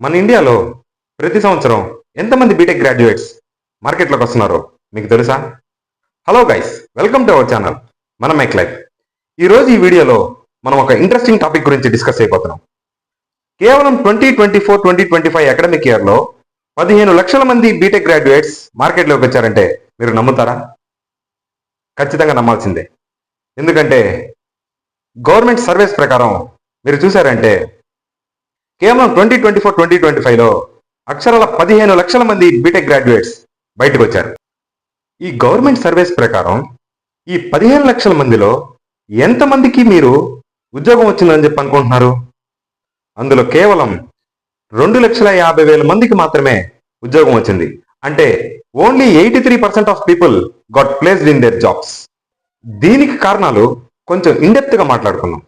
మన ఇండియాలో ప్రతి సంవత్సరం ఎంతమంది బీటెక్ గ్రాడ్యుయేట్స్ మార్కెట్లోకి వస్తున్నారో మీకు తెలుసా? Hello guys, welcome to our channel మన మేక్ లైఫ్. ఈరోజు ఈ వీడియోలో మనం ఒక ఇంట్రెస్టింగ్ టాపిక్ గురించి డిస్కస్ అయిపోతున్నాం. కేవలం 2024-2025 అకాడమిక్ ఇయర్లో 15 లక్షల మంది బీటెక్ గ్రాడ్యుయేట్స్ మార్కెట్లోకి వచ్చారంటే మీరు నమ్ముతారా? ఖచ్చితంగా నమ్మాల్సిందే. ఎందుకంటే గవర్నమెంట్ సర్వేస్ ప్రకారం మీరు చూసారంటే కేవలం 2024-2025లో అక్షరాల 15 లక్షల మంది బీటెక్ గ్రాడ్యుయేట్స్ బయటకు వచ్చారు. ఈ గవర్నమెంట్ సర్వేస్ ప్రకారం ఈ 15 లక్షల మందిలో ఎంతమందికి మీరు ఉద్యోగం వచ్చిందని చెప్పి అనుకుంటున్నారు? అందులో కేవలం 2,50,000 మందికి మాత్రమే ఉద్యోగం వచ్చింది. అంటే only 83% of people got placed in there jobs. దీనికి కారణాలు కొంచెం ఇండెప్త్ గా మాట్లాడుకుందాం.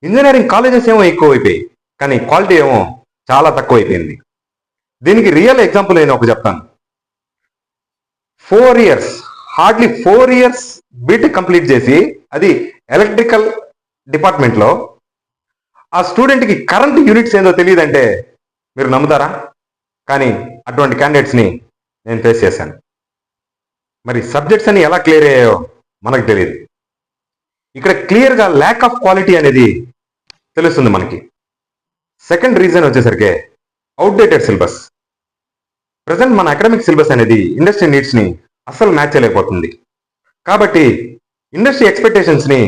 ఇంజనీరింగ్ కాలేజెస్ ఏమో ఎక్కువ అయిపోయాయి, కానీ క్వాలిటీ ఏమో చాలా తక్కువ అయిపోయింది. దీనికి రియల్ ఎగ్జాంపుల్ నేను ఒక చెప్తాను. 4 years, hardly 4 years B Tech complete చేసి అది ఎలక్ట్రికల్ డిపార్ట్మెంట్లో ఆ స్టూడెంట్కి కరెంట్ యూనిట్స్ ఏందో తెలియదంటే మీరు నమ్ముతారా? కానీ అటువంటి క్యాండిడేట్స్ని నేను ఫేస్ చేశాను. మరి సబ్జెక్ట్స్ అని ఎలా క్లియర్ అయ్యాయో మనకు తెలియదు. ఇక్కడ క్లియర్గా ల్యాక్ ఆఫ్ క్వాలిటీ అనేది తెలుస్తుంది మనకి. సెకండ్ రీజన్ వచ్చేసరికి అవుట్డేటెడ్ సిలబస్. ప్రజెంట్ మన అకాడమిక్ సిలబస్ అనేది ఇండస్ట్రీ నీడ్స్ని అస్సలు మ్యాచ్ చేయలేకపోతుంది. కాబట్టి ఇండస్ట్రీ ఎక్స్పెక్టేషన్స్ని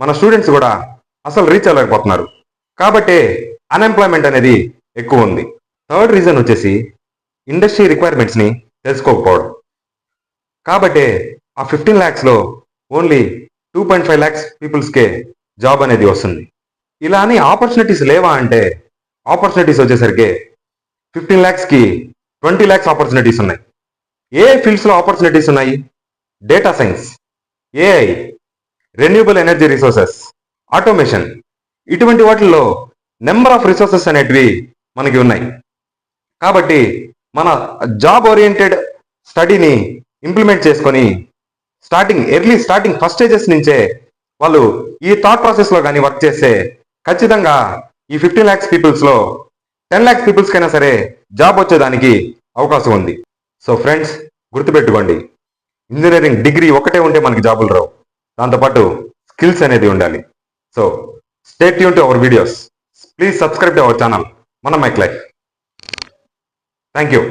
మన స్టూడెంట్స్ కూడా అసలు రీచ్ అవ్వలేకపోతున్నారు. కాబట్టి అన్ఎంప్లాయ్మెంట్ అనేది ఎక్కువ ఉంది. థర్డ్ రీజన్ వచ్చేసి ఇండస్ట్రీ రిక్వైర్మెంట్స్ని తెలుసుకోకపోవడం. కాబట్టి ఆ 15 lakhsలో ఓన్లీ 2.5 lakhs పీపుల్స్కే జాబ్ అనేది వస్తుంది. ఇలా అని ఆపర్చునిటీస్ లేవా అంటే ఆపర్చునిటీస్ వచ్చేసరికి 15 lakhsకి 20 lakhs ఆపర్చునిటీస్ ఉన్నాయి. ఏ ఫీల్డ్స్లో ఆపర్చునిటీస్ ఉన్నాయి? Data science, AI, renewable energy resources, automation, ఇటువంటి వాటిల్లో నెంబర్ ఆఫ్ రిసోర్సెస్ అనేటివి మనకి ఉన్నాయి. కాబట్టి మన జాబ్ ఓరియంటెడ్ స్టడీని ఇంప్లిమెంట్ చేసుకొని ఎర్లీ స్టార్టింగ్ ఫస్ట్ స్టేజెస్ నుంచే వాళ్ళు ఈ థాట్ ప్రాసెస్లో కానీ వర్క్ చేస్తే ఖచ్చితంగా ఈ 15 lakhs పీపుల్స్లో 10 lakhs పీపుల్స్కైనా సరే జాబ్ వచ్చేదానికి అవకాశం ఉంది. సో ఫ్రెండ్స్, గుర్తుపెట్టుకోండి, ఇంజనీరింగ్ డిగ్రీ ఒకటే ఉంటే మనకి జాబులు రావు. దాంతోపాటు స్కిల్స్ అనేది ఉండాలి. So stay tune to our videos. Please subscribe to our channel మన మేక్ లైఫ్. Thank you.